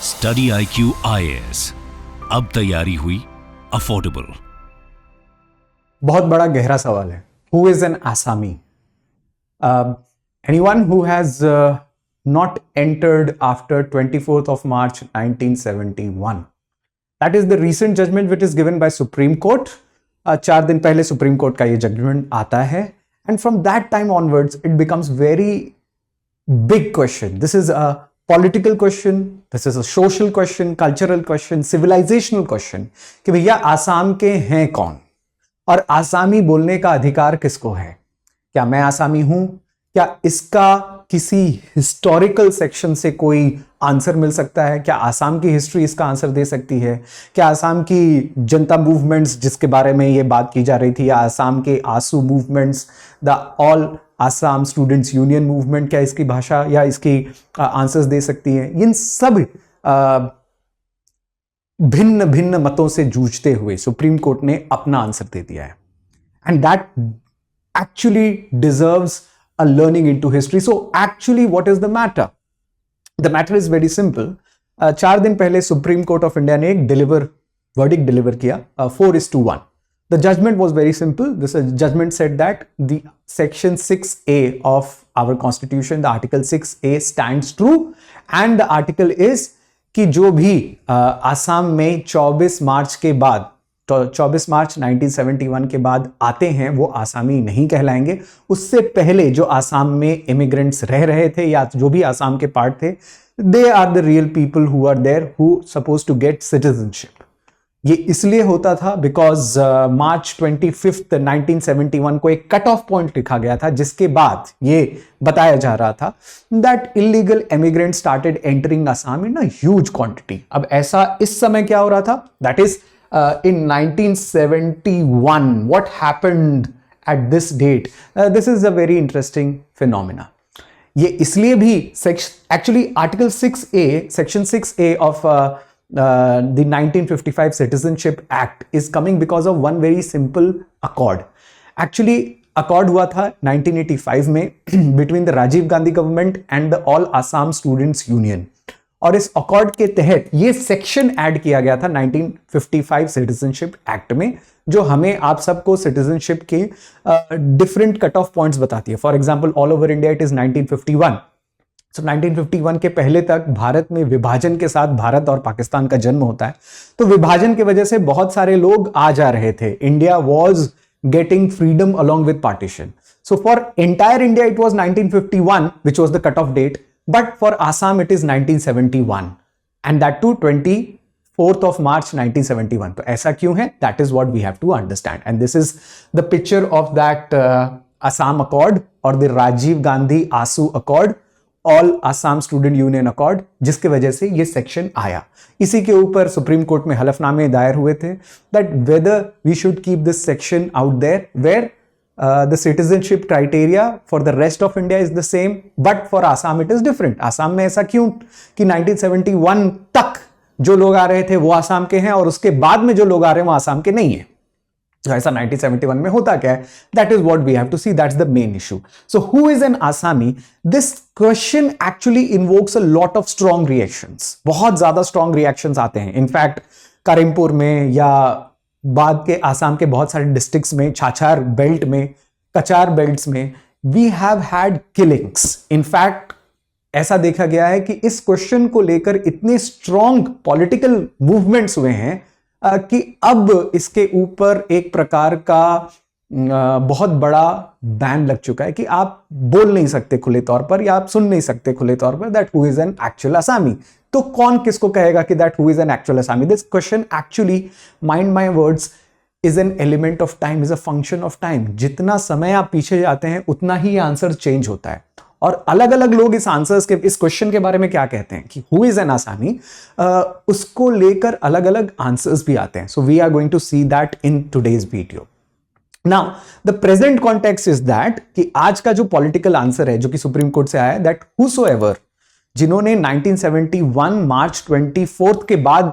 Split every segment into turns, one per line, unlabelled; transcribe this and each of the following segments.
Study IQ IAS, अब तैयारी हुई अफोर्डेबल।
बहुत बड़ा गहरा सवाल है। Who is N Asami? Anyone who has not entered after 24th of March 1971. That is the recent judgment which is given by Supreme Court. 4 दिन पहले सुप्रीम कोर्ट का ये जजमेंट आता है, and from that time onwards it becomes very big question. This is a political question, this is a social question, cultural question, civilizational question कि भैया आसाम के हैं कौन और आसामी बोलने का अधिकार किसको है? क्या मैं आसामी हूं? क्या इसका किसी हिस्टोरिकल सेक्शन से कोई आंसर मिल सकता है? क्या आसाम की हिस्ट्री इसका आंसर दे सकती है? क्या आसाम की जनता मूवमेंट्स जिसके बारे में ये बात की जा रही थी, या आसाम के AASU movements, the all Assam students union movement, क्या इसकी भाषा या इसकी आंसर्स दे सकती है? इन सब भिन्न भिन्न मतों से जूझते हुए सुप्रीम कोर्ट ने अपना आंसर दे दिया है, and that actually deserves a learning into history. So actually what is the matter? The matter is very simple. 4 दिन पहले सुप्रीम कोर्ट ऑफ इंडिया ने एक वर्डिक्ट डिलीवर किया 4:1. The judgment was very simple. This judgment said that the section 6A of our constitution, the article 6A stands true, and the article is कि जो भी आसाम में 24 मार्च के बाद, 24 मार्च 1971 के बाद आते हैं वो आसामी नहीं कहलाएंगे। उससे पहले जो आसाम में इमिग्रेंट्स रह रहे थे या जो भी आसाम के पार्ट थे, they are the real people who are there who suppose to get citizenship. ये इसलिए होता था बिकॉज मार्च 25 1971 को एक कट ऑफ पॉइंट लिखा गया था, जिसके बाद ये बताया जा रहा था that illegal immigrant started entering Assam in a huge quantity. अब ऐसा इस समय क्या हो रहा था? That is in 1971. What happened at this date? This is a very interesting phenomena. ये इसलिए भी actually article 6A, section 6A of the 1955 Citizenship Act is coming because of one very simple accord. Actually accord हुआ था 1985 में between the Rajiv Gandhi government and the All Assam Students Union, और इस accord के तहत ये section add किया गया था 1955 सिटीजनशिप एक्ट में, जो हमें आप सबको सिटीजनशिप के डिफरेंट कट ऑफ पॉइंट्स बताती है। For example all over India it is 1951। सो 1951 के पहले तक भारत में विभाजन के साथ भारत और पाकिस्तान का जन्म होता है, तो विभाजन की वजह से बहुत सारे लोग आ जा रहे थे। India was getting freedom along with partition. So for entire India it was 1951 which was the cut off date, but for Assam it is 1971, and that too 24th of March 1971. तो ऐसा क्यों है? That is what we have to understand, and this is the picture of that Assam Accord or the Rajiv Gandhi ASU Accord, All Assam Student Union Accord, जिसके वजह से ये section आया। इसी के ऊपर सुप्रीम कोर्ट में हलफनामे दायर हुए थे that whether we should keep this section out there where the citizenship criteria for the rest of India is the same, but for Assam it is different. Assam में ऐसा क्यों कि 1971 तक जो लोग आ रहे थे वो आसाम के हैं और उसके बाद में जो लोग आ रहे हैं वो आसाम के नहीं है? तो ऐसा 1971 में होता क्या है? That is what we have to see. That's the main issue. So who is an Assami? This question actually invokes a lot of strong reactions. बहुत ज्यादा strong reactions आते हैं। इनफैक्ट करीमपुर में या बाद के आसाम के बहुत सारे डिस्ट्रिक्ट्स में, छाछार बेल्ट में, कचार बेल्ट्स में, we have had killings. In fact ऐसा देखा गया है कि इस क्वेश्चन को लेकर इतने स्ट्रॉन्ग पॉलिटिकल मूवमेंट्स हुए हैं कि अब इसके ऊपर एक प्रकार का बहुत बड़ा बैन लग चुका है कि आप बोल नहीं सकते खुले तौर पर या आप सुन नहीं सकते खुले तौर पर that who is an actual Asami. तो कौन किसको कहेगा कि that who is an actual Asami? This question actually, mind my words, is an element of time, is a function of time. जितना समय आप पीछे जाते हैं उतना ही आंसर चेंज होता है, और अलग अलग लोग इस आंसर्स के, इस क्वेश्चन के बारे में क्या कहते हैं कि हु इज एन आसामी, उसको लेकर अलग अलग आंसर्स भी आते हैं। So we are going to see that in today's video. Now the present context is that कि आज का जो पॉलिटिकल आंसर है जो कि सुप्रीम कोर्ट से आया है, दैट हूसोएवर, जिन्होंने 1971 मार्च 24 के बाद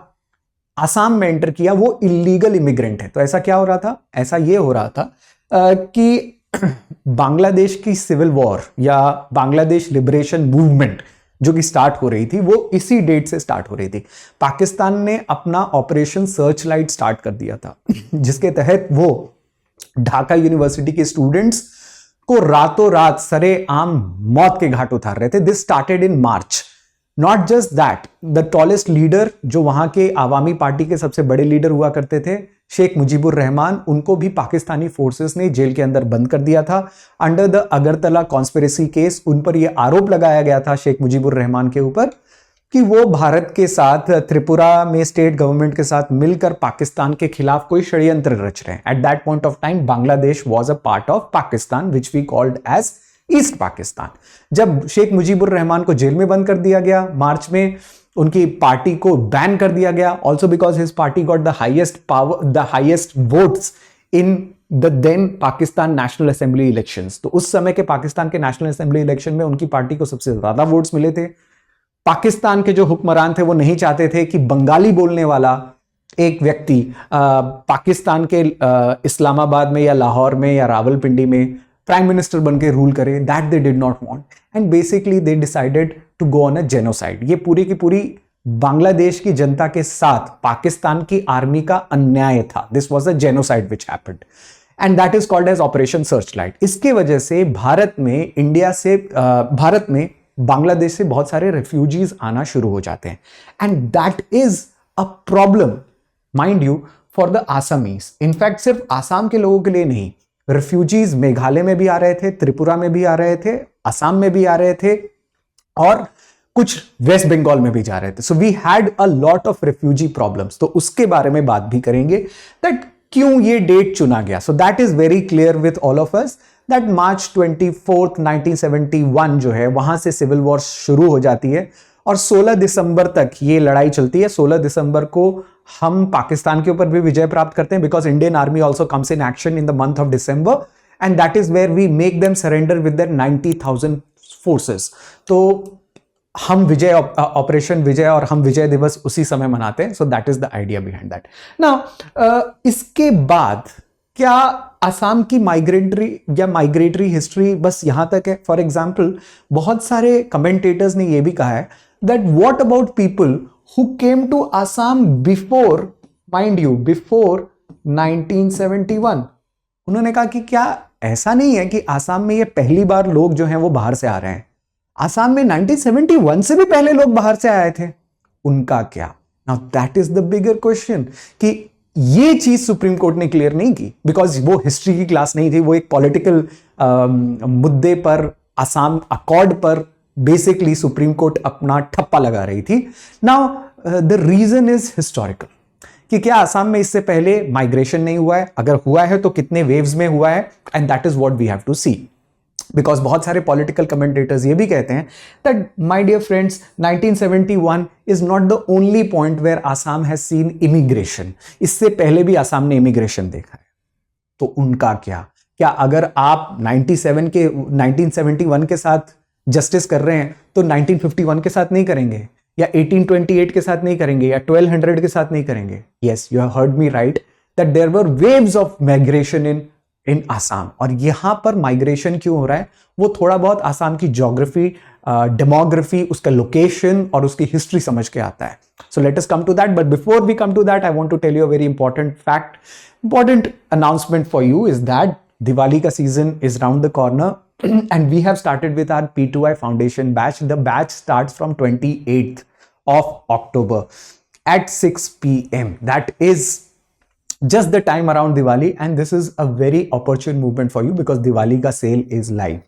आसाम में एंटर किया, वो इलीगल इमिग्रेंट है। तो ऐसा क्या हो रहा था? ऐसा ये हो रहा था कि बांग्लादेश की सिविल वॉर या बांग्लादेश लिबरेशन मूवमेंट जो कि स्टार्ट हो रही थी वो इसी डेट से स्टार्ट हो रही थी। पाकिस्तान ने अपना ऑपरेशन सर्च लाइट स्टार्ट कर दिया था जिसके तहत वो ढाका यूनिवर्सिटी के स्टूडेंट्स को रातों रात सरेआम मौत के घाट उतार रहे थे। This started in March. Not just that, the tallest leader जो वहां के आवामी पार्टी के सबसे बड़े लीडर हुआ करते थे शेख मुजीबुर रहमान, उनको भी पाकिस्तानी फोर्सेस ने जेल के अंदर बंद कर दिया था under the Agartala conspiracy case. उन पर यह आरोप लगाया गया था शेख मुजीबुर रहमान के ऊपर कि वो भारत के साथ त्रिपुरा में स्टेट गवर्नमेंट के साथ मिलकर पाकिस्तान के खिलाफ कोई षड्यंत्र रच रहे हैं। At that point of time Bangladesh was a part of Pakistan which we called as East Pakistan. जब शेख मुजीबुर रहमान को जेल में बंद कर दिया गया मार्च में, उनकी पार्टी को बैन कर दिया गया, also because his party got the highest power, the highest votes in the then Pakistan National Assembly elections. तो उस समय के पाकिस्तान के नेशनल असेंबली इलेक्शन में उनकी पार्टी को सबसे ज्यादा वोट्स मिले थे। पाकिस्तान के जो हुक्मरान थे वो नहीं चाहते थे कि बंगाली बोलने वाला एक व्यक्ति पाकिस्तान के इस्लामाबाद में या लाहौर में या रावलपिंडी में प्राइम मिनिस्टर बन के रूल करे। That they did not want and basically they decided to go on a genocide. ये पूरी की पूरी बांग्लादेश की जनता के साथ पाकिस्तान की आर्मी का अन्याय था। This was a genocide which happened and that is called as Operation Searchlight. इसके वजह से भारत में बांग्लादेश से बहुत सारे रेफ्यूजीज आना शुरू हो जाते हैं and that is a problem mind you for the Assamese. In fact सिर्फ आसाम के लोगों के लिए नहीं, रेफ्यूजीज मेघालय में भी आ रहे थे, त्रिपुरा में भी आ रहे थे, असम में भी आ रहे थे और कुछ वेस्ट बंगाल में भी जा रहे थे। So we had a lot of refugee problems. तो उसके बारे में बात भी करेंगे दैट क्यों ये डेट चुना गया। So that is very clear with all of us that March 24 1971 जो है वहां से सिविल वॉर शुरू हो जाती है और 16 दिसंबर तक ये लड़ाई चलती है। 16 दिसंबर को हम पाकिस्तान के ऊपर भी विजय प्राप्त करते हैं because Indian army also comes in action in the month of December and that is where we make them surrender with their 90,000 forces. तो हम विजय ऑपरेशन विजय और हम विजय दिवस उसी समय मनाते हैं। सो that is the idea behind that. Now इसके बाद क्या असम की माइग्रेटरी हिस्ट्री बस यहां तक है? फॉर एग्जाम्पल बहुत सारे कमेंटेटर्स ने यह भी कहा है that what about people who came to Assam before, mind you, before 1971। उन्होंने कहा कि क्या ऐसा नहीं है कि असम में ये पहली बार लोग जो हैं वो बाहर से आ रहे हैं? असम में 1971 से भी पहले लोग बाहर से आए थे, उनका क्या? Now that is the bigger question कि ये चीज सुप्रीम कोर्ट ने क्लियर नहीं की बिकॉज वो हिस्ट्री की क्लास नहीं थी, वो एक पॉलिटिकल मुद्दे पर, असम अकॉर्ड पर बेसिकली सुप्रीम कोर्ट अपना ठप्पा लगा रही थी। Now the reason is historical कि क्या असम में इससे पहले माइग्रेशन नहीं हुआ है, अगर हुआ है तो कितने वेव्स में हुआ है, and that is what we have to see. Because बहुत सारे पॉलिटिकल कमेंटेटर्स ये भी कहते हैं that my dear friends 1971 is not the only point where Assam has seen immigration. इससे पहले भी आसाम ने इमिग्रेशन देखा है। तो उनका क्या? क्या अगर आप 1971 के साथ जस्टिस कर रहे हैं तो 1951 के साथ नहीं करेंगे, या 1828 के साथ नहीं करेंगे, या 1200 के साथ नहीं करेंगे? Yes, you have heard me right that there were waves of migration in Assam. और यहां पर माइग्रेशन क्यों हो रहा है वो थोड़ा बहुत आसाम की ज्योग्राफी, डेमोग्राफी, उसका लोकेशन और उसकी हिस्ट्री समझ के आता है। So let us come to that, but before we come to that I want to tell you a very important fact, important announcement for you is that Diwali का season is round the corner and we have started with our P2I foundation batch. The batch starts from 28th of October at 6 p.m. That is just the time around Diwali, and this is a very opportune movement for you because Diwali ka sale is live.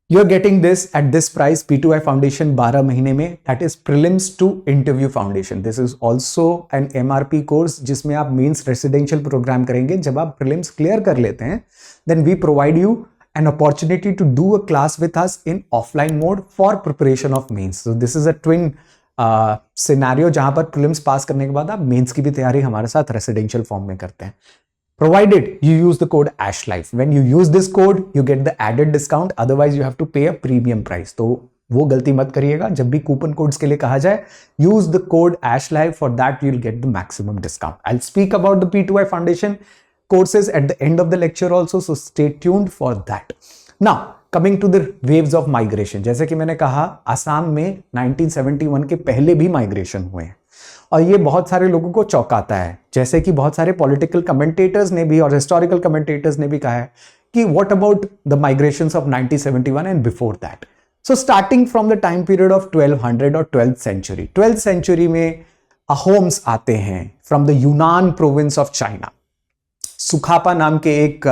You're getting this at this price, P2I foundation 12 महीने में, that is prelims to interview foundation. This is also an MRP course जिसमें आप means residential program करेंगे। जब आप prelims clear कर लेते हैं then we provide you an opportunity to do a class with us in offline mode for preparation of mains. So this is a twin scenario जहां पर prelims पास करने के बाद आप mains की भी तैयारी हमारे साथ residential form में करते हैं, provided you use the code ASHLIFE. When you use this code you get the added discount, otherwise you have to pay a premium price. तो वो गलती मत करिएगा, जब भी कूपन कोड्स के लिए कहा जाए use the code ASHLIFE, for that you'll get the maximum discount. I'll speak about the P2I foundation courses at the end of the lecture also, so stay tuned for that. Now coming to the waves of migration, जैसे कि मैंने कहा आसाम में 1971 के पहले भी migration हुए हैं और ये बहुत सारे लोगों को चौंकाता है, जैसे कि बहुत सारे पॉलिटिकल कमेंटेटर्स ने भी और हिस्टोरिकल कमेंटेटर्स ने भी कहा है कि what about the migrations of 1971 and before that. So starting from the time period of 1200 और 12th सेंचुरी में अहोम्स आते हैं फ्रॉम द यूनान प्रोविंस ऑफ चाइना. सुखापा नाम के एक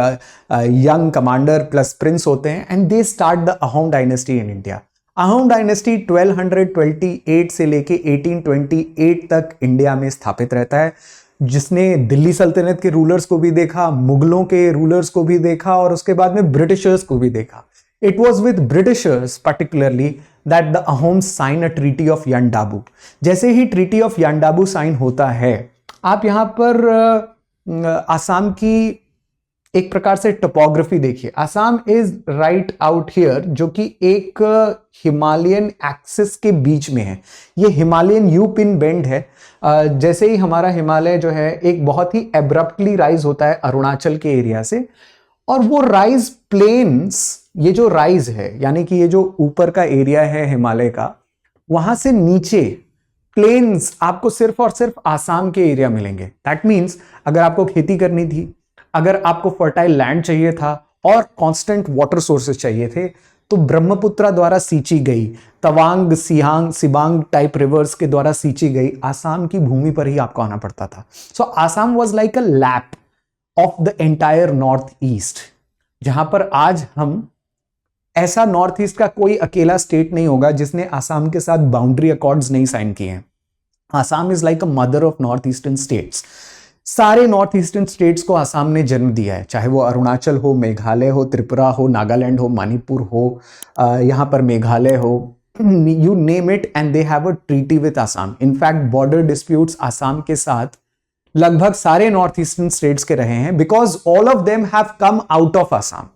यंग कमांडर प्लस प्रिंस होते हैं and they start the Ahom dynasty in India. Ahom dynasty 1228 से लेके 1828 तक इंडिया में स्थापित रहता है, जिसने दिल्ली सल्तनत के रूलर्स को भी देखा, मुगलों के रूलर्स को भी देखा और उसके बाद में ब्रिटिशर्स को भी देखा. It was with Britishers particularly that the Ahoms sign a treaty of Yandabu. जैसे ही ट्रीटी ऑफ यांडाबू साइन होता है, आप यहां पर आसाम की एक प्रकार से टोपोग्राफी देखिए. Assam is right out here, जो कि एक हिमालयन एक्सिस के बीच में है. ये हिमालयन यू पिन बेंड है. जैसे ही हमारा हिमालय जो है एक बहुत ही एब्रप्टली राइज होता है अरुणाचल के एरिया से, और वो राइज प्लेन्स, ये जो राइज है यानी कि ये जो ऊपर का एरिया है हिमालय का, वहां से नीचे प्लेन्स आपको सिर्फ और सिर्फ आसाम के एरिया मिलेंगे. दैट मीन्स अगर आपको खेती करनी थी, अगर आपको फर्टाइल लैंड चाहिए था और कांस्टेंट वाटर सोर्सेस चाहिए थे, तो ब्रह्मपुत्रा द्वारा सींची गई, तवांग, सियांग, सिबांग टाइप रिवर्स के द्वारा सींची गई आसाम की भूमि पर ही आपको आना पड़ता था. So Assam was like a lap of the entire north east, जहां पर आज हम ऐसा नॉर्थ ईस्ट का कोई अकेला स्टेट नहीं होगा जिसने आसाम के साथ बाउंड्री अकॉर्ड्स नहीं साइन किए हैं. Assam is like a mother of north eastern states. सारे नॉर्थ ईस्टर्न स्टेट्स को आसाम ने जन्म दिया है, चाहे वो अरुणाचल हो, मेघालय हो, त्रिपुरा हो, नागालैंड हो, मणिपुर हो, यहां पर मेघालय हो, you name it and they have a treaty with Assam. In fact border disputes Assam के साथ लगभग सारे नॉर्थ ईस्टर्न स्टेट्स के रहे हैं, because all of them have come out of Assam.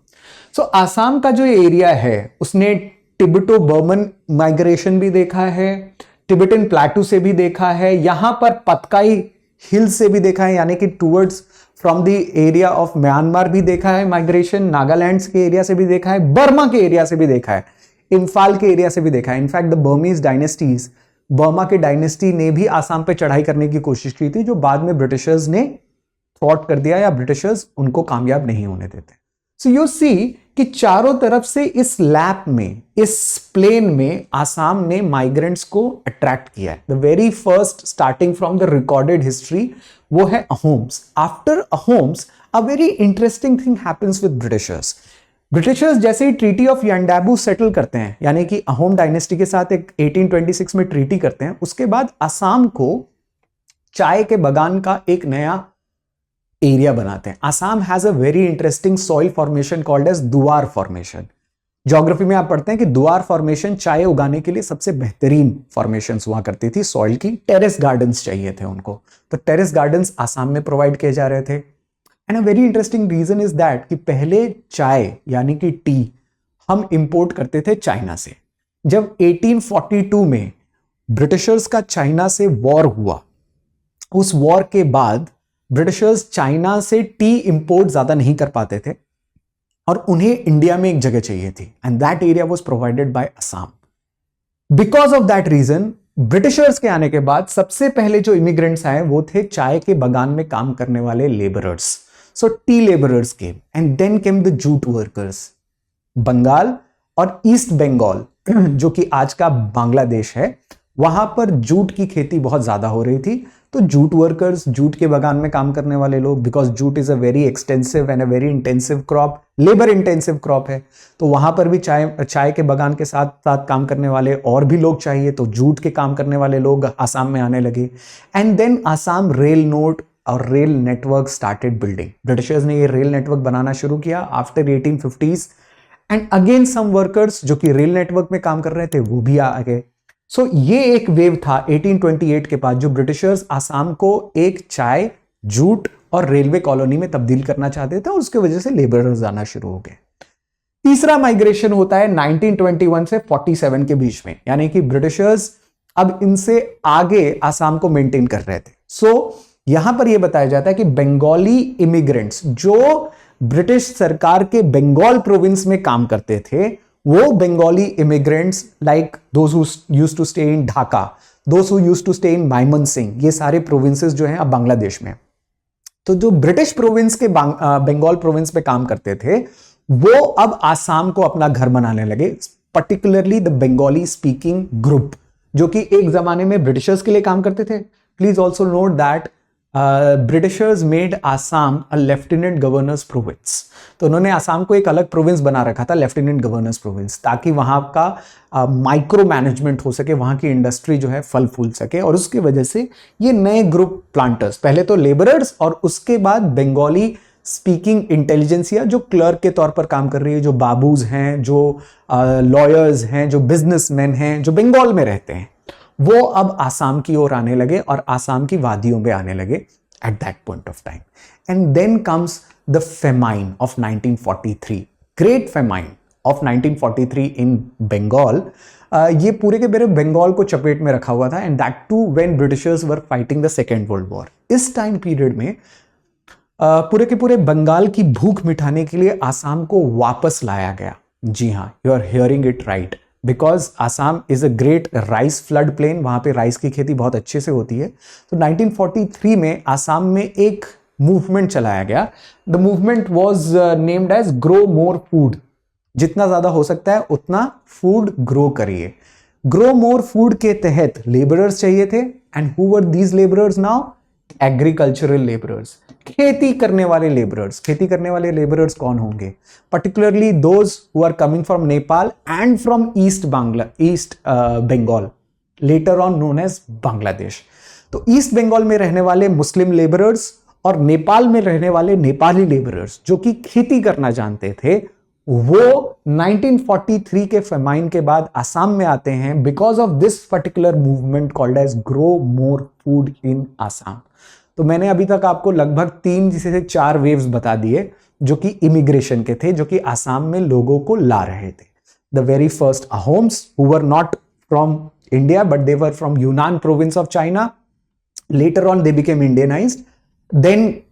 So Assam का जो एरिया है उसने टिबेटो बर्मन माइग्रेशन भी देखा है, टिबेटन प्लेटू से भी देखा है, यहां पर पतकाई हिल से भी देखा है, यानी कि towards from the area of Myanmar भी देखा है माइग्रेशन, नागालैंड के एरिया से भी देखा है, बर्मा के एरिया से भी देखा है, इम्फाल के एरिया से भी देखा है. In fact the Burmese dynasties, Burma के डायनेस्टी ने भी आसाम पे चढ़ाई करने की कोशिश की थी, जो बाद में ब्रिटिशर्स ने थ्वॉट कर दिया या ब्रिटिशर्स उनको कामयाब नहीं होने देते. सो यू सी कि चारों तरफ से इस लैप में, इस प्लेन में आसाम ने माइग्रेंट्स को अट्रैक्ट किया है. The very first starting from the recorded history वो है Ahoms. After Ahoms a very interesting thing happens with Britishers. Britishers जैसे ही ट्रीटी ऑफ यांडाबू सेटल करते हैं, यानी कि अहोम डायनेस्टी के साथ एक 1826 में ट्रीटी करते हैं, उसके बाद आसाम को चाय के बगान का एक नया एरिया बनाते हैं. Assam has a very interesting soil formation called as Duar formation. Geography में आप पढ़ते हैं कि दुआर फॉर्मेशन चाय उगाने के लिए सबसे बेहतरीन फॉर्मेशन हुआ करती थी सॉइल की. टेरेस गार्डन्स चाहिए थे उनको, तो टेरेस गार्डन्स आसाम में प्रोवाइड किए जा रहे थे. And a very interesting reason is that कि पहले चाय यानी कि टी हम इंपोर्ट करते थे चाइना से. जब 1842 में ब्रिटिशर्स का चाइना से वॉर हुआ, उस वॉर के बाद ब्रिटिशर्स चाइना से टी इंपोर्ट ज्यादा नहीं कर पाते थे और उन्हें इंडिया में एक जगह चाहिए थी, and that area was provided by Assam. Because of that reason Britishers के आने के बाद सबसे पहले जो इमिग्रेंट्स आए वो थे चाय के बगान में काम करने वाले labourers. So tea labourers came and then came the jute workers. Bengal और ईस्ट बंगाल जो कि आज का बांग्लादेश है, वहां पर जूट की खेती बहुत ज्यादा हो रही थी. तो जूट वर्कर्स, जूट के बगान में काम करने वाले लोग, because jute is a very extensive and a very intensive crop, labour intensive crop है, तो वहां पर भी चाय के बगान के साथ साथ काम करने वाले और भी लोग चाहिए, तो जूट के काम करने वाले लोग आसाम में आने लगे. And then Assam rail node और rail network started building. Britishers ने ये रेल नेटवर्क बनाना शुरू किया after 1850s. And again some workers जो कि रेल नेटवर्क में काम कर रहे थे वो भी आ गए. सो ये एक वेव था 1828 के बाद, जो ब्रिटिशर्स आसाम को एक चाय, जूट और रेलवे कॉलोनी में तब्दील करना चाहते थे और उसके वजह से लेबरर्स आना शुरू हो गए. तीसरा माइग्रेशन होता है 1921 से 47 के बीच में, यानी कि ब्रिटिशर्स अब इनसे आगे आसाम को मेंटेन कर रहे थे. सो यहां पर यह बताया जाता है कि बंगाली इमिग्रेंट्स जो ब्रिटिश सरकार के बंगाल प्रोविंस में काम करते थे, वो Bengali immigrants like those who used to stay in Dhaka, those who used to stay in Mymensingh, ये सारे प्रोविंसेस जो हैं अब बांग्लादेश में। तो जो ब्रिटिश प्रोविंस के बंगाल प्रोविंस में काम करते थे वो अब आसाम को अपना घर बनाने लगे, particularly the Bengali speaking group, जो कि एक जमाने में ब्रिटिशर्स के लिए काम करते थे। Please also note that Britishers made Assam a lieutenant governors province. तो उन्होंने आसाम को एक अलग प्रोविंस बना रखा था, लेफ्टिनेंट गवर्नर्स प्रोविंस, ताकि वहां का माइक्रो मैनेजमेंट हो सके, वहां की इंडस्ट्री जो है फल फूल सके। और उसकी वजह से ये नए ग्रुप प्लांटर्स, पहले तो लेबरर्स और उसके बाद बंगाली स्पीकिंग इंटेलिजेंसिया जो क्लर्क के तौर पर काम कर रही है, जो बाबूज हैं, जो लॉयर्स हैं, जो बिजनेसमैन हैं, जो बंगाल में रहते हैं, वो अब आसाम की ओर आने लगे और आसाम की वादियों में आने लगे at that point of time. And then comes the famine of 1943, great famine of 1943 in Bengal. ये पूरे के पूरे बंगाल को चपेट में रखा हुआ था, and that too when Britishers were fighting the Second World War. इस टाइम पीरियड में पूरे के पूरे बंगाल की भूख मिटाने के लिए आसाम को वापस लाया गया। जी हाँ, you are hearing it right, because Assam is a great rice flood plain, वहां पे राइस की खेती बहुत अच्छे से होती है। तो 1943 में आसाम में एक मूवमेंट चलाया गया। The movement was named as grow more food, जितना ज्यादा हो सकता है उतना फूड ग्रो करिए। ग्रो मोर फूड के तहत लेबरर्स चाहिए थे, and who were these labourers now? Agricultural labourers, खेती करने वाले लेबरर्स। खेती करने वाले लेबरर्स कौन होंगे? Particularly those who are coming from Nepal and from East Bengal, later on known as Bangladesh. तो ईस्ट बंगाल में रहने वाले मुस्लिम लेबरर्स और नेपाल में रहने वाले नेपाली लेबरर्स जो कि खेती करना जानते थे, वो 1943 के फेमाइन के बाद आसाम में आते हैं because of this particular movement called as grow more food in Assam. तो मैंने अभी तक आपको लगभग 3 से 4 वेव्स बता दिए जो कि इमिग्रेशन के थे, जो कि आसाम में लोगों को ला रहे थे। The very first Ahoms who were not from India but they were from Yunnan province of China, later on they became Indianized. Then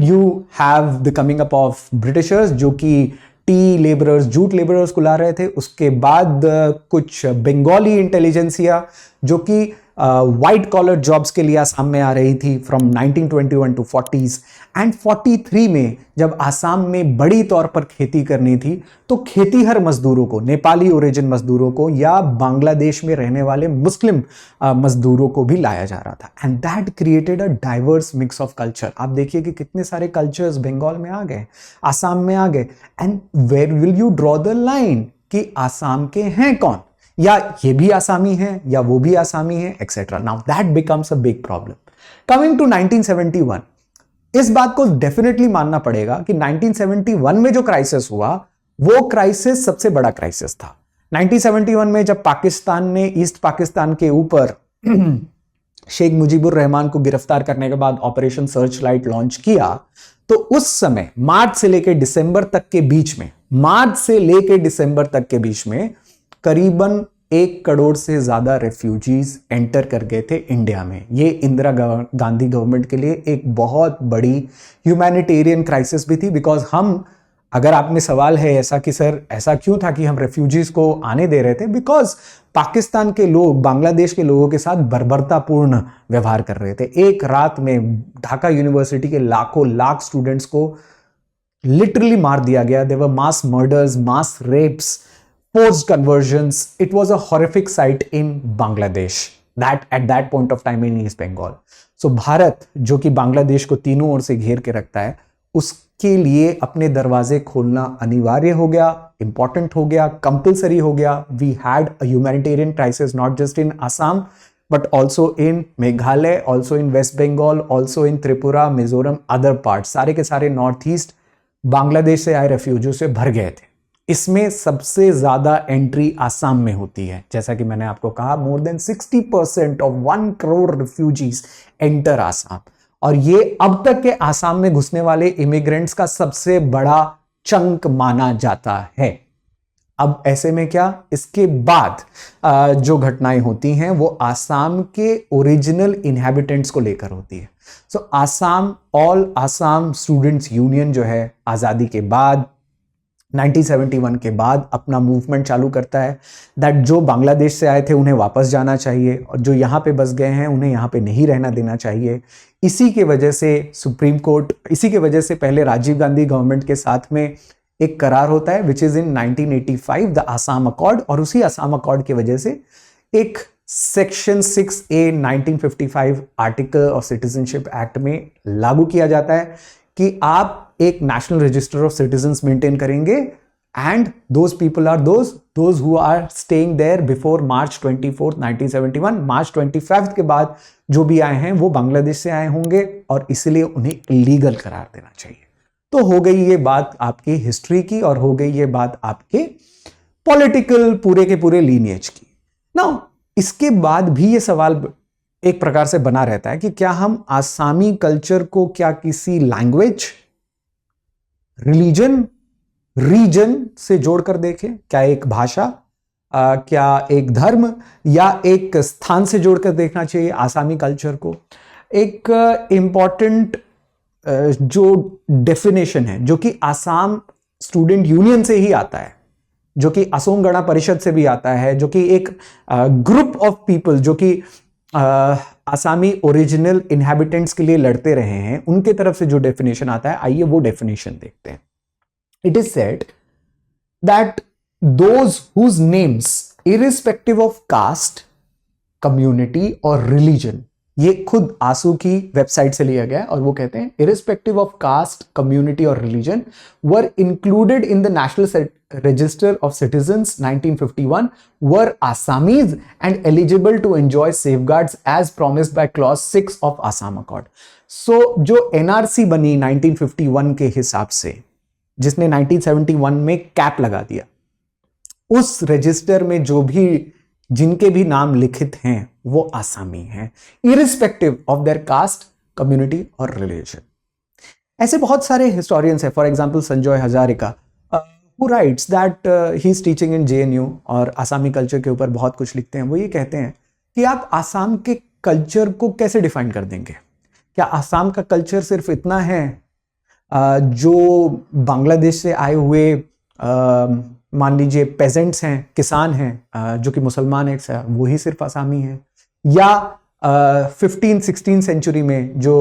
you have the coming up of Britishers जो कि टी लेबरर्स, जूट लेबरर्स को ला रहे थे। उसके बाद कुछ Bengali intelligentsia जो कि वाइट कॉलर जॉब्स के लिए आसाम में आ रही थी फ्रॉम 1921 टू 40s। एंड 43 में जब आसाम में बड़ी तौर पर खेती करनी थी तो खेतीहर मजदूरों को, नेपाली ओरिजिन मजदूरों को या बांग्लादेश में रहने वाले मुस्लिम मजदूरों को भी लाया जा रहा था। And that created a diverse mix of culture. आप देखिए कि कितने सारे कल्चर्स बंगाल में आ गए, आसाम में आ गए। And where will you draw the line कि आसाम के हैं कौन, या ये भी आसामी है या वो भी आसामी है, etcetera. Now that becomes a big problem. Coming to 1971, इस बात को डेफिनेटली मानना पड़ेगा कि 1971 में जो क्राइसिस हुआ वो क्राइसिस सबसे बड़ा क्राइसिस था। 1971 में जब पाकिस्तान ने ईस्ट पाकिस्तान के ऊपर शेख मुजीबुर रहमान को गिरफ्तार करने के बाद ऑपरेशन सर्च लाइट लॉन्च किया, तो उस समय मार्च से लेकर दिसंबर तक के बीच में करीबन 1 करोड़ से ज्यादा रेफ्यूजीज एंटर कर गए थे इंडिया में। ये इंदिरा गांधी गवर्नमेंट के लिए एक बहुत बड़ी ह्यूमैनिटेरियन क्राइसिस भी थी। बिकॉज अगर आप में सवाल है ऐसा कि सर ऐसा क्यों था कि हम रेफ्यूजीज को आने दे रहे थे, बिकॉज पाकिस्तान के लोग बांग्लादेश के लोगों के साथ बर्बरतापूर्ण व्यवहार कर रहे थे। एक रात में ढाका यूनिवर्सिटी के लाख स्टूडेंट्स को लिटरली मार दिया गया। There were mass murders, mass rapes, forced conversions. It was a horrific sight in Bangladesh at that point of time in East Bengal. So Bharat जो कि बांग्लादेश को तीनों ओर से घेर के रखता है, उसके लिए अपने दरवाजे खोलना अनिवार्य हो गया, इंपॉर्टेंट हो गया, कंपल्सरी हो गया। We had a humanitarian crisis not just in Assam but also in Meghalaya, also in West Bengal, also in Tripura, Mizoram, other parts. सारे के सारे नॉर्थ ईस्ट बांग्लादेश से आए रेफ्यूजियों से भर गए थे। इसमें सबसे ज्यादा एंट्री आसाम में होती है। जैसा कि मैंने आपको कहा, more than 60% of 1 crore refugees enter Assam, और ये अब तक के आसाम में घुसने वाले इमिग्रेंट्स का सबसे बड़ा चंक माना जाता है। अब ऐसे में क्या, इसके बाद जो घटनाएं होती हैं वो आसाम के ओरिजिनल इनहैबिटेंट्स को लेकर होती है। So Assam, all Assam students union जो है आज़ादी के बाद 1971 के बाद अपना मूवमेंट चालू करता है दैट जो बांग्लादेश से आए थे उन्हें वापस जाना चाहिए और जो यहाँ पे बस गए हैं उन्हें यहाँ पे नहीं रहना देना चाहिए। इसी के वजह से सुप्रीम कोर्ट, इसी के वजह से पहले राजीव गांधी गवर्नमेंट के साथ में एक करार होता है which is in 1985 the Assam accord, और उसी आसाम अकॉर्ड की वजह से एक section 6A 1955 article of citizenship act में लागू किया जाता है कि आप एक national register of citizens maintain करेंगे and those people are those who are staying there before March 24 1971। March 25 के बाद जो भी आए हैं वो बांग्लादेश से आए होंगे और इसलिए उन्हें इलीगल करार देना चाहिए। तो हो गई ये बात आपकी हिस्ट्री की और हो गई ये बात आपके पॉलिटिकल पूरे के पूरे लीनिएज की। नाउ इसके बाद भी ये सवाल एक प्रकार से बना रहता है कि क्या हम आसामी कल्चर को क्या किसी लैंग्वेज, रिलीजन, रीजन से जोड़कर देखें? क्या एक भाषा, क्या एक धर्म या एक स्थान से जोड़कर देखना चाहिए आसामी कल्चर को? एक इंपॉर्टेंट जो डेफिनेशन है जो कि आसाम स्टूडेंट यूनियन से ही आता है, जो कि असोम गण परिषद से भी आता है, जो कि एक ग्रुप ऑफ पीपल जो कि आसामी ओरिजिनल इनहैबिटेंट्स के लिए लड़ते रहे हैं, उनके तरफ से जो डेफिनेशन आता है, आइए वो डेफिनेशन देखते हैं। It is said that those whose names irrespective of caste, community और रिलीजन, ये खुद आसू की वेबसाइट से लिया गया है और वो कहते हैं इरिस्पेक्टिव ऑफ कास्ट, कम्युनिटी और religion were included in the national register of citizens 1951 were Assamese and eligible to enjoy safeguards as promised by clause 6 of Assam accord. So जो एनआरसी बनी 1951 के हिसाब से, जिसने 1971 में कैप लगा दिया, उस रजिस्टर में जो भी जिनके भी नाम लिखित हैं वो आसामी हैं, irrespective of their caste, community और रिलीजन। ऐसे बहुत सारे हिस्टोरियंस हैं, for example Sanjay Hazarika who rights that he is teaching in JNU और आसामी कल्चर के ऊपर बहुत कुछ लिखते हैं। वो ये कहते हैं कि आप आसाम के कल्चर को कैसे डिफाइन कर देंगे? क्या आसाम का कल्चर सिर्फ इतना है जो बांग्लादेश से आए हुए मान लीजिए पेजेंट्स हैं, किसान हैं जो कि मुसलमान हैं, वो ही सिर्फ आसामी हैं? या 15-16 सेंचुरी में जो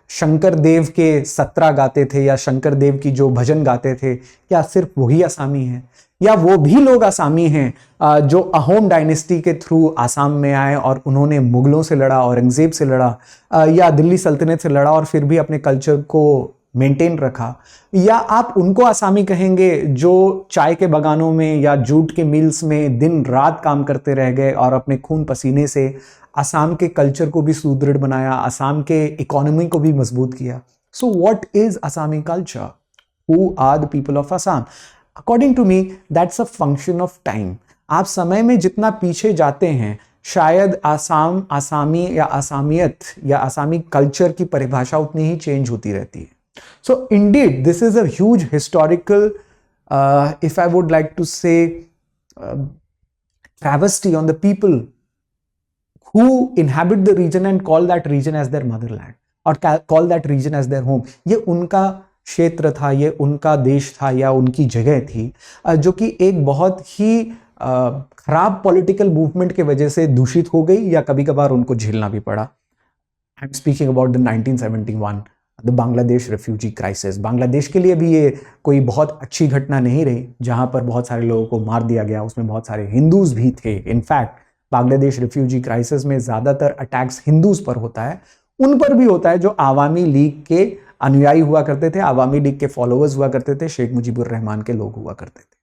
शंकर देव के सत्रा गाते थे या शंकर देव की जो भजन गाते थे, क्या सिर्फ वही आसामी हैं? या वो भी लोग आसामी हैं जो अहोम डायनेस्टी के थ्रू आसाम में आए और उन्होंने मुगलों से लड़ा, औरंगजेब से लड़ा, या दिल्ली सल्तनत से लड़ा और फिर भी अपने कल्चर को मेंटेन रखा? या आप उनको आसामी कहेंगे जो चाय के बगानों में या जूट के मिल्स में दिन रात काम करते रह गए और अपने खून पसीने से आसाम के कल्चर को भी सुदृढ़ बनाया, आसाम के इकोनॉमी को भी मजबूत किया? सो व्हाट इज आसामी culture? Who are the people of Assam? According to me that's a function of time. आप समय में जितना पीछे जाते हैं, शायद आसाम, आसामी या आसामियत या आसामी कल्चर की परिभाषा उतनी ही चेंज होती रहती है। So indeed, this is a huge historical, if I would like to say, travesty on the people who inhabit the region and call that region as their motherland or call that region as their home. ये उनका क्षेत्र था, ये उनका देश था या उनकी जगह थी जो कि एक बहुत ही खराब पॉलिटिकल मूवमेंट के वजह से दूषित हो गई या कभी कभार उनको झेलना भी पड़ा। I am speaking about the 1971 the Bangladesh refugee crisis. Bangladesh के लिए भी ये कोई बहुत अच्छी घटना नहीं रही, जहां पर बहुत सारे लोगों को मार दिया गया, उसमें बहुत सारे हिंदूज भी थे। इनफैक्ट बांग्लादेश रेफ्यूजी क्राइसिस में ज़्यादातर अटैक्स हिंदूज पर होता है, उन पर भी होता है जो आवामी लीग के अनुयायी हुआ करते थे, आवामी लीग के फॉलोअर्स हुआ करते थे, शेख मुजीबुर रहमान के लोग हुआ करते थे।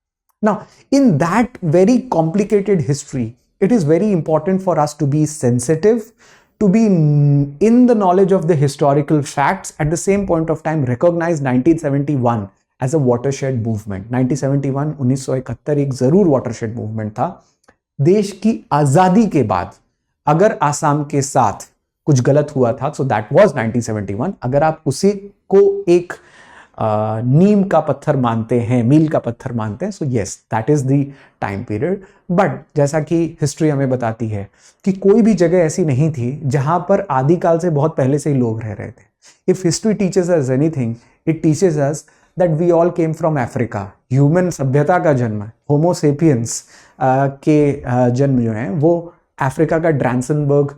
Now in that very complicated history, it is very important for us to be sensitive, to be in the knowledge of the historical facts, at the same point of time recognize 1971 as a watershed movement. 1971 1971 एक जरूर watershed movement था। देश की आजादी के बाद अगर आसाम के साथ कुछ गलत हुआ था, so that was 1971। अगर आप उसी को एक नीम का पत्थर मानते हैं, मील का पत्थर मानते हैं. So yes, that is the time period. But जैसा कि हिस्ट्री हमें बताती है कि कोई भी जगह ऐसी नहीं थी जहां पर आदिकाल से बहुत पहले से ही लोग रह रहे थे. If history teaches us anything, it teaches us that we all came from Africa. Human सभ्यता का जन्म, होमो सेपियंस के जन्म जो है वो अफ्रीका का ड्रैंसनबर्ग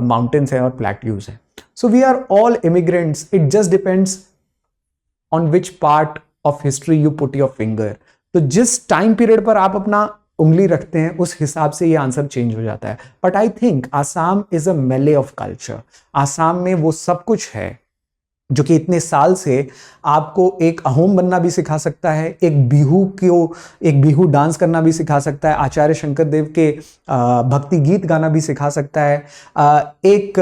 माउंटेन्स है और प्लेट्यूज है. So we are all immigrants. It just depends on which part of history you put your finger. तो जिस टाइम पीरियड पर आप अपना उंगली रखते हैं उस हिसाब से ये आंसर चेंज हो जाता है. But I think Assam is अ मेले ऑफ कल्चर. आसाम में वो सब कुछ है जो कि इतने साल से आपको एक अहोम बनना भी सिखा सकता है, एक बिहू डांस करना भी सिखा सकता है, आचार्य शंकर देव के भक्ति गीत गाना भी सिखा सकता है, एक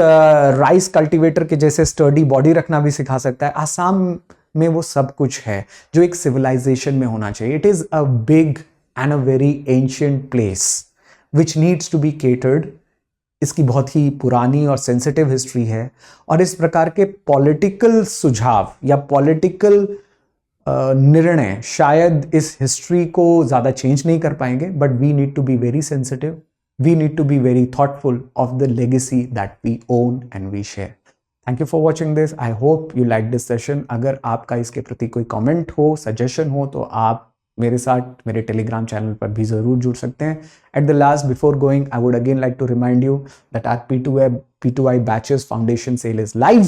राइस कल्टीवेटर के जैसे स्टर्डी बॉडी रखना भी सिखा सकता है. आसाम में वो सब कुछ है जो एक सिविलाइजेशन में होना चाहिए. It is a big and a very ancient place which needs to be catered. इसकी बहुत ही पुरानी और सेंसिटिव हिस्ट्री है और इस प्रकार के पॉलिटिकल सुझाव या पॉलिटिकल निर्णय शायद इस हिस्ट्री को ज़्यादा चेंज नहीं कर पाएंगे. But we need to be very sensitive, we need to be very thoughtful of the legacy that we own and we share. Thank you for watching this. I hope you like this session. अगर आपका इसके प्रति कोई comment हो, suggestion हो तो आप मेरे साथ मेरे टेलीग्राम चैनल पर भी ज़रूर जुड़ सकते हैं. At the last, before going, I would again like to remind you that our P2I batches foundation sale is live.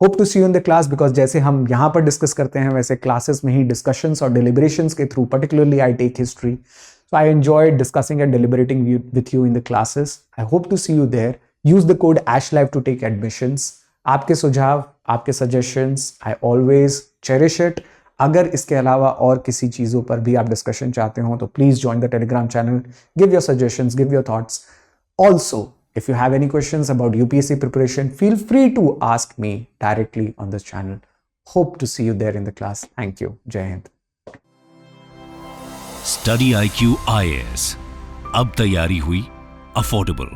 Hope to see you in the class, because जैसे हम यहाँ पर डिस्कस करते हैं वैसे क्लासेस में ही डिस्कशंस और डिलिब्रेशंस के through, particularly I take history, so I enjoy discussing and deliberating with you in the classes. I hope to see you there. Use the code ASHLIVE to take admissions. आपके सुझाव, आपके suggestions, I always cherish it. अगर इसके अलावा और किसी चीज़ों पर भी आप डिस्कशन चाहते हो तो please join the Telegram channel. Give your suggestions, give your thoughts. Also if you have any questions about UPSC preparation, feel free to ask me directly on this channel. Hope to see you there in the class. Thank you. Jai Hind.
Study IQ IAS. अब तैयारी हुई affordable.